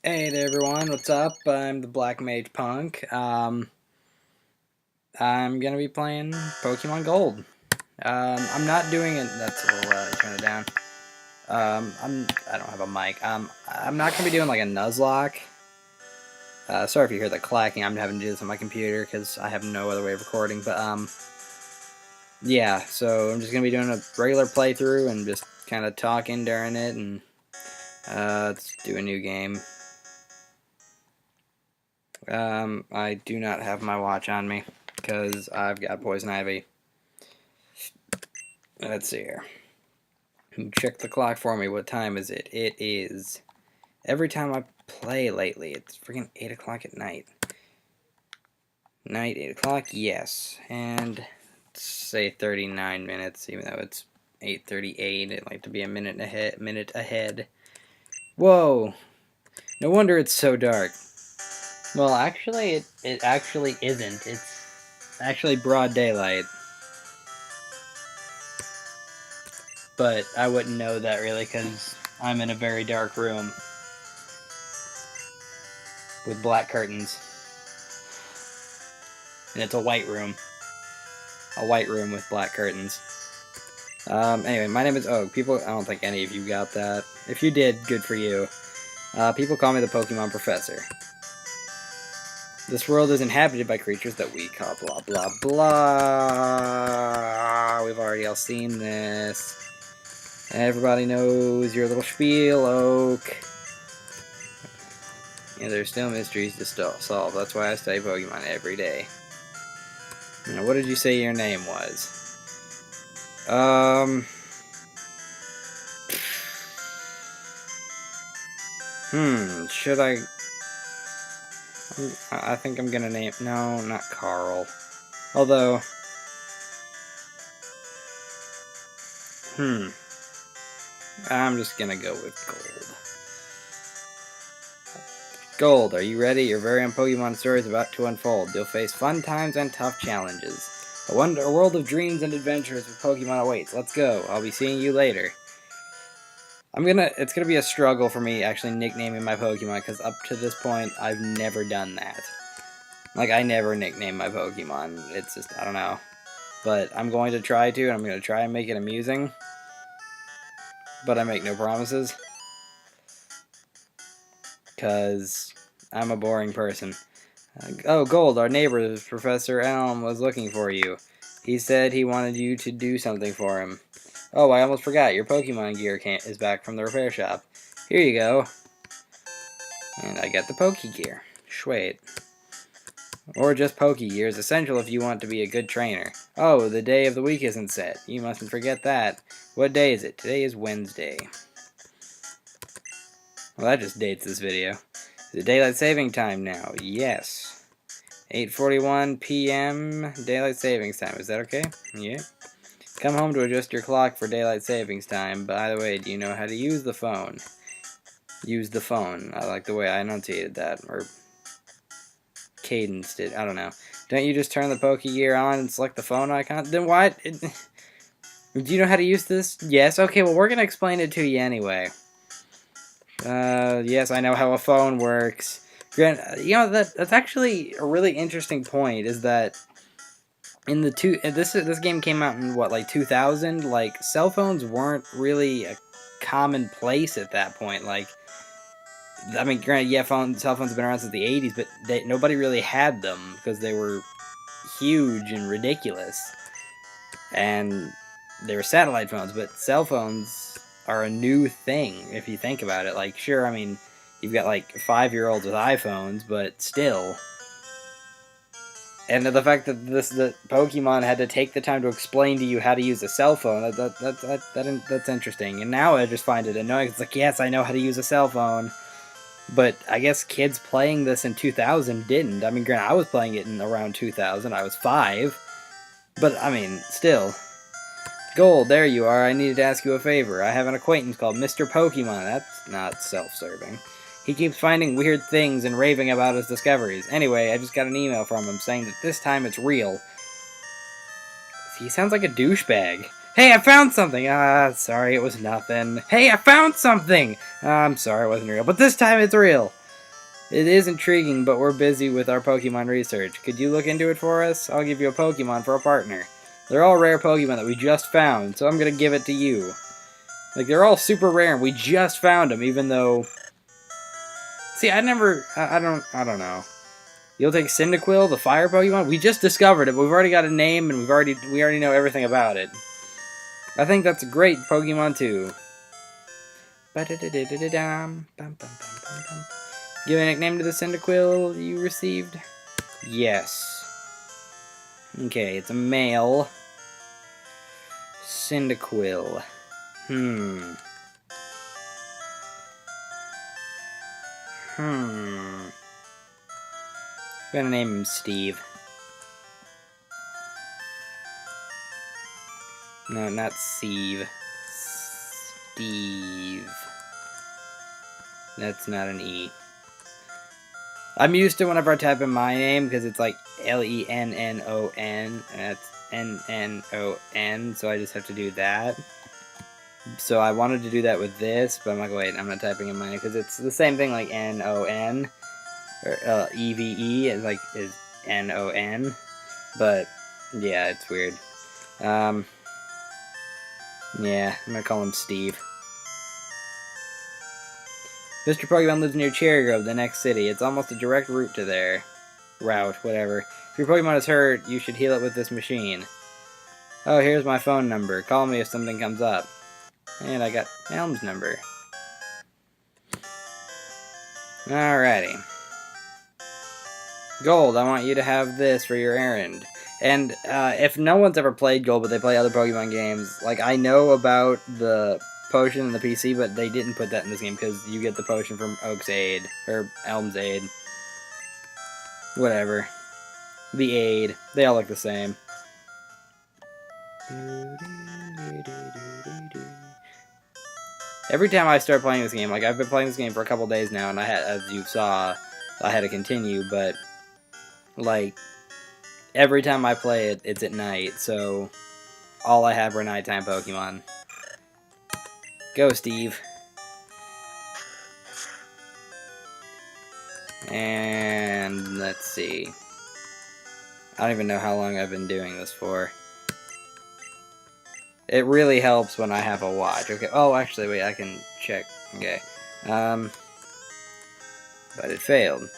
Hey there everyone, what's up? I'm TheBlackMagePunk. I'm gonna be playing Pokemon Gold. I'm not doing it. That's a little. Turn it down. I don't have a mic. I'm not gonna be doing like a Nuzlocke. Sorry if you hear the clacking. I'm having to do this on my computer because I have no other way of recording. But yeah. So I'm just gonna be doing a regular playthrough and just kind of talking during it, and let's do a new game. I do not have my watch on me because I've got poison ivy. Let's see here. Check the clock for me. What time is it? It is. Every time I play lately, it's freaking 8 o'clock at night. Night, 8 o'clock, yes. And say 39 minutes, even though it's 8:38. I'd like to be a minute ahead. Whoa! No wonder it's so dark. Well, actually, it actually isn't. It's actually broad daylight. But I wouldn't know that really because I'm in a very dark room with black curtains. And it's a white room. A white room with black curtains. Anyway, my name is Oak. People, I don't think any of you got that. If you did, good for you. People call me the Pokemon Professor. This world is inhabited by creatures that we call blah blah blah. We've already all seen this. Everybody knows your little spiel, Oak. Yeah, there's still mysteries to solve. That's why I study Pokemon every day. Now, what did you say your name was? Should I think I'm gonna name... No, not Carl. Although... I'm just gonna go with Gold. Gold, are you ready? Your very own Pokemon story is about to unfold. You'll face fun times and tough challenges. A world of dreams and adventures with Pokemon awaits. Let's go. I'll be seeing you later. It's gonna be a struggle for me actually nicknaming my Pokemon, because up to this point, I've never done that. Like, I never nickname my Pokemon. It's just, I don't know. But I'm going to try to, and I'm going to try and make it amusing. But I make no promises. Because I'm a boring person. Oh, Gold, our neighbor, Professor Elm, was looking for you. He said he wanted you to do something for him. Oh, I almost forgot. Your Pokemon gear is back from the repair shop. Here you go. And I got the Poke gear. Sweet. Or just Poke gear is essential if you want to be a good trainer. Oh, the day of the week isn't set. You mustn't forget that. What day is it? Today is Wednesday. Well, that just dates this video. Is it daylight saving time now? Yes. 8:41 p.m. daylight savings time. Is that okay? Yeah. Come home to adjust your clock for daylight savings time. By the way, do you know how to use the phone? Use the phone. I like the way I enunciated that. Or cadenced it. I don't know. Don't you just turn the Poke gear on and select the phone icon? Then why? Do you know how to use this? Yes. Okay, well, we're going to explain it to you anyway. Yes, I know how a phone works. You know, that's actually a really interesting point, is that in the this game came out in what, like 2000? Like, cell phones weren't really a commonplace at that point. Like, I mean, granted, yeah, cell phones have been around since the 80s, but nobody really had them because they were huge and ridiculous. And they were satellite phones, but cell phones are a new thing if you think about it. Like, sure, I mean, you've got like 5-year-olds with iPhones, but still. And the fact that the Pokemon had to take the time to explain to you how to use a cell phone, that's interesting. And now I just find it annoying. It's like, yes, I know how to use a cell phone, but I guess kids playing this in 2000 didn't. I mean, granted, I was playing it in around 2000. I was 5, but I mean, still. Gold, there you are. I needed to ask you a favor. I have an acquaintance called Mr. Pokemon. That's not self-serving. He keeps finding weird things and raving about his discoveries. Anyway, I just got an email from him saying that this time it's real. He sounds like a douchebag. Hey, I found something! Sorry, it was nothing. Hey, I found something! I'm sorry, it wasn't real. But this time it's real! It is intriguing, but we're busy with our Pokemon research. Could you look into it for us? I'll give you a Pokemon for a partner. They're all rare Pokemon that we just found, so I'm gonna give it to you. Like, they're all super rare, and we just found them, even though... See, I don't know. You'll take Cyndaquil, the fire Pokemon? We just discovered it, but we've already got a name, and we already know everything about it. I think that's a great Pokemon, too. Give a nickname to the Cyndaquil you received? Yes. Okay, it's a male. Cyndaquil. I'm gonna name him Steve. No, not Steve. Steve. That's not an E. I'm used to whenever I type in my name because it's like Lennon, and that's Nnon, so I just have to do that. So I wanted to do that with this, but I'm like, wait, I'm not typing in my name because it's the same thing like Non or EVE is NON, but yeah, it's weird. Yeah, I'm gonna call him Steve. Mr. Pokemon lives near Cherry Grove, the next city. It's almost a direct route to there. Whatever. If your Pokemon is hurt, you should heal it with this machine. Oh, here's my phone number. Call me if something comes up. And I got Elm's number. Alrighty. Gold, I want you to have this for your errand. And if no one's ever played Gold, but they play other Pokemon games, like, I know about the potion in the PC, but they didn't put that in this game because you get the potion from Oak's Aid, or Elm's Aid. Whatever. The Aid. They all look the same. Every time I start playing this game, like, I've been playing this game for a couple days now, and as you saw, I had to continue, but, like, every time I play it, it's at night, so all I have are nighttime Pokemon. Go, Steve. And let's see. I don't even know how long I've been doing this for. It really helps when I have a watch. Okay. Oh, actually, wait, I can check. Okay. But it failed.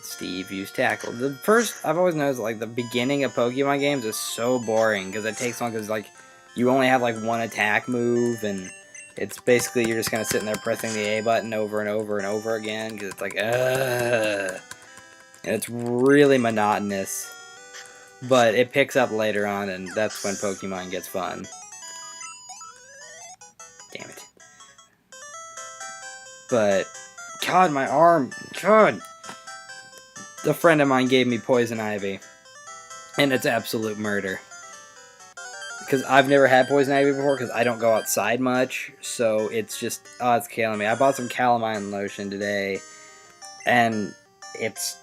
Steve used Tackle. The first, I've always noticed, like, the beginning of Pokemon games is so boring, because it takes long, because, like, you only have, like, one attack move, and it's basically, you're just kind of sitting there pressing the A button over and over and over again, because it's like, ugh. And it's really monotonous. But it picks up later on, and that's when Pokemon gets fun. Damn it. But, God, my arm, God. A friend of mine gave me Poison Ivy, and it's absolute murder. Because I've never had Poison Ivy before, because I don't go outside much, so it's just, oh, it's killing me. I bought some calamine lotion today, and it's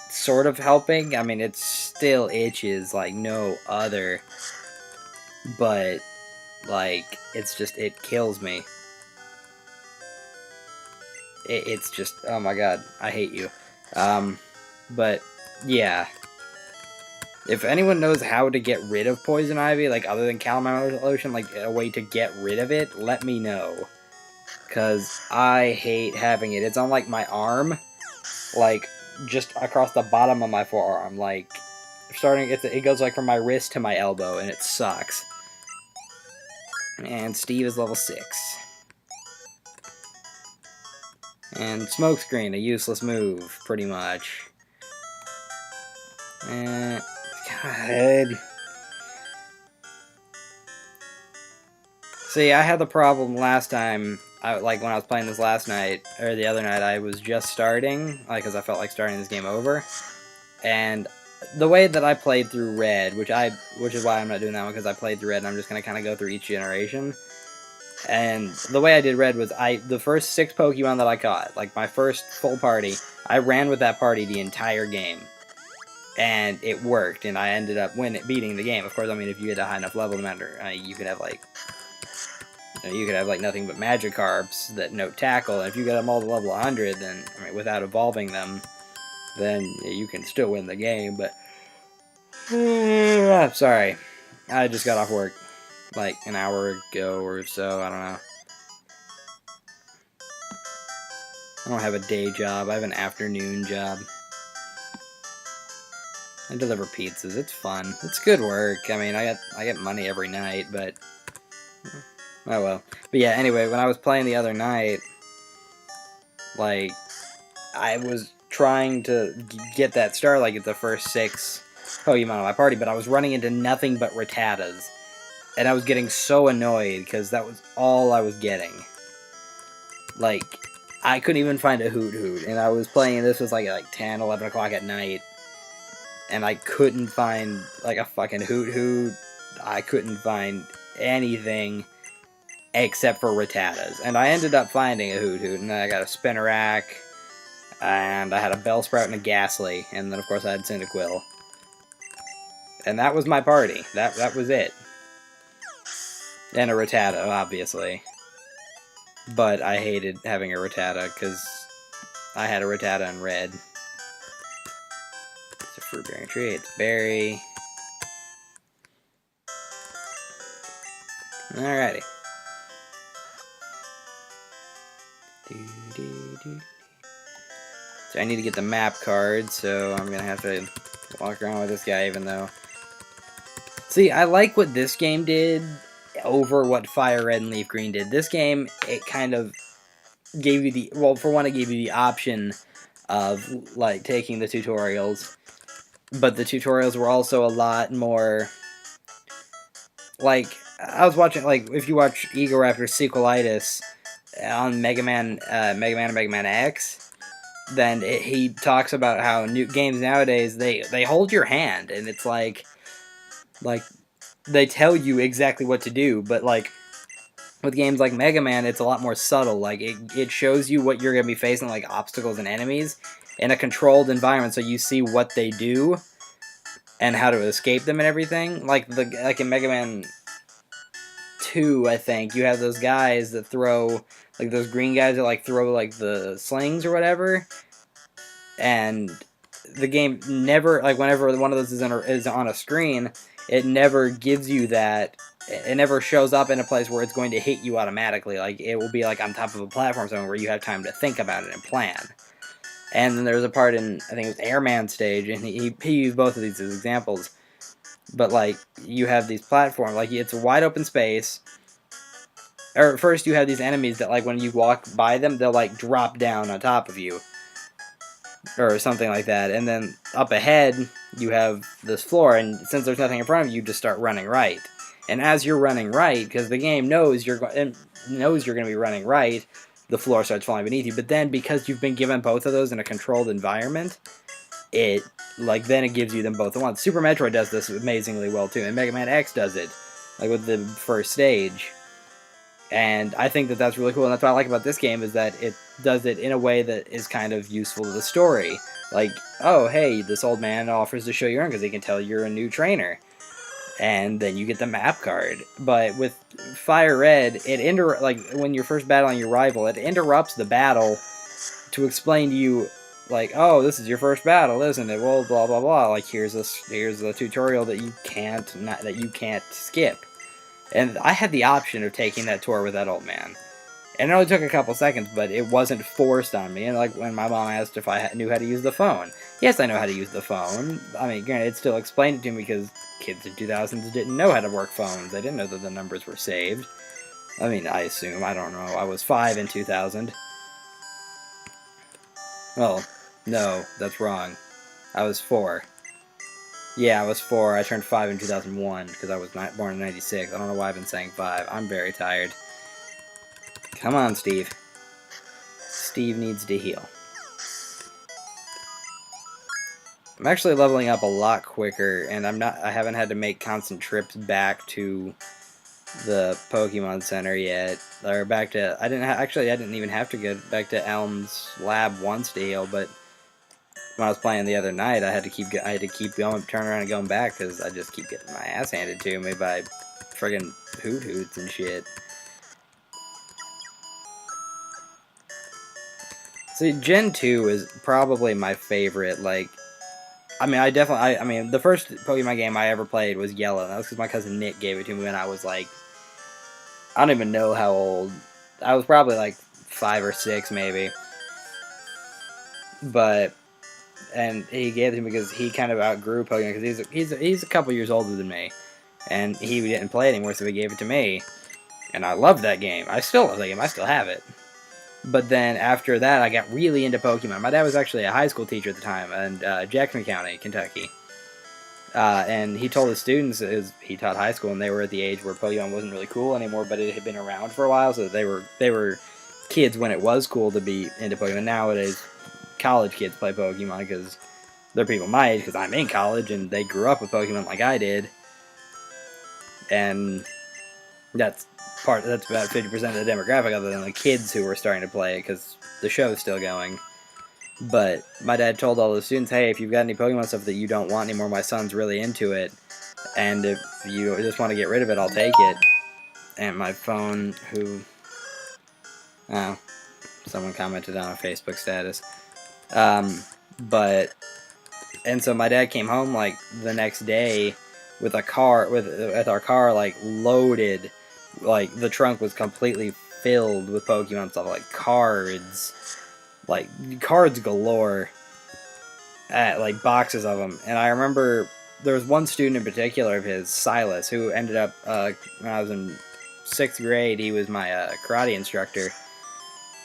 sort of helping. I mean, it still itches like no other, but, like, it's just, it kills me. It's just, oh my god, I hate you. But, yeah. If anyone knows how to get rid of Poison Ivy, like, other than calamine lotion, like, a way to get rid of it, let me know. Because I hate having it. It's on, like, my arm. Like, just across the bottom of my forearm. Like, it goes, like, from my wrist to my elbow, and it sucks. And Steve is level 6. And Smokescreen, a useless move, pretty much. God. See, I had the problem last time, like when I was playing this last night, or the other night, I was just starting, like, because I felt like starting this game over, and the way that I played through Red, which is why I'm not doing that one, because I played through Red, and I'm just going to kind of go through each generation, and the way I did Red was, the first 6 Pokemon that I caught, like my first full party, I ran with that party the entire game. And it worked, and I ended up beating the game. Of course, I mean, if you get a high enough level, no matter, you could have, like, you could have like nothing but Magikarps that no tackle, and if you get them all to level 100, then I mean, without evolving them, then you can still win the game. But sorry, I just got off work like an hour ago or so. I don't know. I don't have a day job. I have an afternoon job. I deliver pizzas. It's fun. It's good work. I mean, I get money every night, but oh well. But yeah, anyway, when I was playing the other night, like, I was trying to get that star, like, at the first 6 Pokemon on my party, but I was running into nothing but Rattatas. And I was getting so annoyed, because that was all I was getting. Like, I couldn't even find a Hoot Hoot, and I was playing, this was like 10, 11 o'clock at night, and I couldn't find, like, a fucking Hoot Hoot. I couldn't find anything except for Rattatas. And I ended up finding a Hoot Hoot, and then I got a Spinarak, and I had a Bellsprout and a Ghastly, and then of course I had Cyndaquil. And that was my party. That was it. And a Rattata, obviously. But I hated having a Rattata, because I had a Rattata in red. It's a fruit-bearing tree, it's berry. Alrighty. So I need to get the map card, so I'm gonna have to walk around with this guy, even though... See, I like what this game did over what Fire Red and Leaf Green did. This game, it kind of gave you the... Well, for one, it gave you the option of, like, taking the tutorials. But the tutorials were also a lot more... Like, I was watching, like, if you watch Egoraptor's Sequelitis on Mega Man and Mega Man X, then he talks about how new games nowadays, they hold your hand, and it's like, they tell you exactly what to do, but, like, with games like Mega Man, it's a lot more subtle. Like, it shows you what you're going to be facing, like, obstacles and enemies, in a controlled environment, so you see what they do, and how to escape them and everything. Like in Mega Man 2, I think, you have those guys that throw, like, those green guys that, like, throw, like, the slings or whatever, and the game never, like, whenever one of those is on a screen, it never gives you that, it never shows up in a place where it's going to hit you automatically. Like, it will be, like, on top of a platform somewhere where you have time to think about it and plan. And then there's a part in, I think it was Airman stage, and he used both of these as examples, but, like, you have these platforms, like, it's a wide open space, or first you have these enemies that, like, when you walk by them, they'll, like, drop down on top of you, or something like that, and then up ahead, you have this floor, and since there's nothing in front of you, you just start running right. And as you're running right, because the game knows you're going to be running right, the floor starts falling beneath you, but then because you've been given both of those in a controlled environment, then it gives you them both at once. Super Metroid does this amazingly well too, and Mega Man X does it, like with the first stage. And I think that that's really cool, and that's what I like about this game, is that it does it in a way that is kind of useful to the story. Like, oh, hey, this old man offers to show you around because he can tell you're a new trainer. And then you get the map card. But with Fire Red, like, when you're first battling your rival, it interrupts the battle to explain to you, like, oh, this is your first battle, isn't it? Well, blah blah blah. Like, here's a tutorial that you can't skip. And I had the option of taking that tour with that old man. And it only took a couple seconds, but it wasn't forced on me. And, like, when my mom asked if I knew how to use the phone. Yes, I know how to use the phone. I mean, granted, it still explained it to me because kids in 2000s didn't know how to work phones. They didn't know that the numbers were saved. I mean, I assume. I don't know. I was 5 in 2000. Well, no, that's wrong. I was 4. Yeah, I was 4. I turned 5 in 2001 because I was born in 96. I don't know why I've been saying 5. I'm very tired. Come on, Steve. Steve needs to heal. I'm actually leveling up a lot quicker, and I haven't had to make constant trips back to the Pokemon Center yet, or back to, I didn't even have to go back to Elm's lab once to heal, but when I was playing the other night, I had to keep going, turning around and going back, because I just keep getting my ass handed to me by friggin' Hoot Hoots and shit. See, Gen 2 is probably my favorite, like, I mean, the first Pokemon game I ever played was Yellow. That was because my cousin Nick gave it to me when I was, like, I don't even know how old. I was probably, like, 5 or 6, maybe. But, and he gave it to me because he kind of outgrew Pokemon, because he's a couple years older than me. And he didn't play anymore, so he gave it to me. And I loved that game. I still love that game. I still have it. But then after that, I got really into Pokemon. My dad was actually a high school teacher at the time in Jackson County, Kentucky. And he told his students, he taught high school, and they were at the age where Pokemon wasn't really cool anymore, but it had been around for a while, so they were kids when it was cool to be into Pokemon. Nowadays, college kids play Pokemon because they're people my age, because I'm in college, and they grew up with Pokemon like I did. And that's about 50% of the demographic, other than the kids who were starting to play it, because the show's still going. But my dad told all the students, hey, if you've got any Pokemon stuff that you don't want anymore, my son's really into it, and if you just want to get rid of it, I'll take it. And my phone, someone commented on a Facebook status. And so my dad came home, like, the next day with our car, like, loaded. Like, the trunk was completely filled with Pokemon stuff, like cards galore, like boxes of them. And I remember there was one student in particular of his, Silas, who ended up, when I was in 6th grade, he was my karate instructor.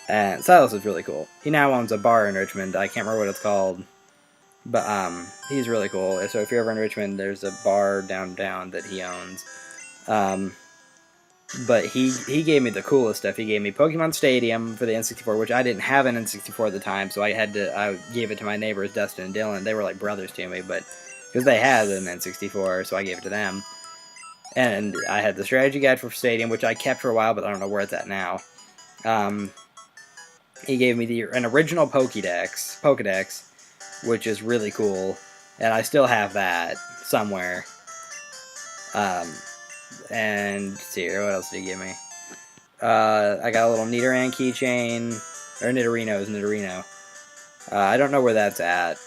And Silas was really cool. He now owns a bar in Richmond. I can't remember what it's called. But he's really cool. So if you're ever in Richmond, there's a bar downtown that he owns. But he gave me the coolest stuff. He gave me Pokemon Stadium for the N64, which I didn't have an N64 at the time, so I gave it to my neighbors, Dustin and Dylan. They were like brothers to me, but because they had an N64, so I gave it to them. And I had the strategy guide for Stadium, which I kept for a while, but I don't know where it's at now. He gave me an original Pokedex, which is really cool, and I still have that somewhere. And let's see here, what else did he give me? I got a little Nidoran keychain, or Nidorino. I don't know where that's at.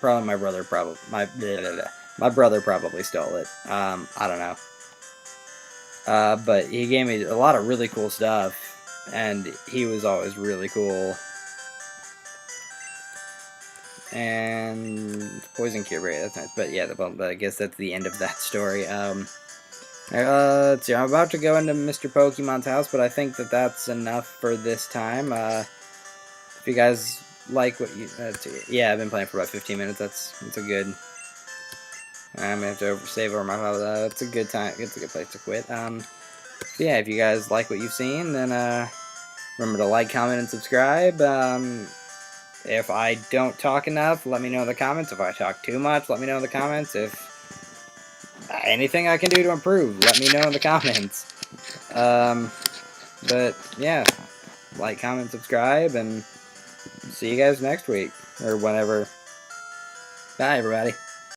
Probably my brother my brother probably stole it. I don't know. But he gave me a lot of really cool stuff, and he was always really cool. And Poison Cure, right, that's nice. But yeah, I guess that's the end of that story. Let's see, I'm about to go into Mr. Pokemon's house, but I think that's enough for this time. If you guys like what you... yeah, I've been playing for about 15 minutes. That's a good... I'm going to have to save over my... it's a good time. It's a good place to quit. Yeah, if you guys like what you've seen, then remember to like, comment, and subscribe. If I don't talk enough, let me know in the comments. If I talk too much, let me know in the comments. If anything I can do to improve, let me know in the comments. But yeah, like, comment, subscribe, and see you guys next week, or whenever. Bye, everybody.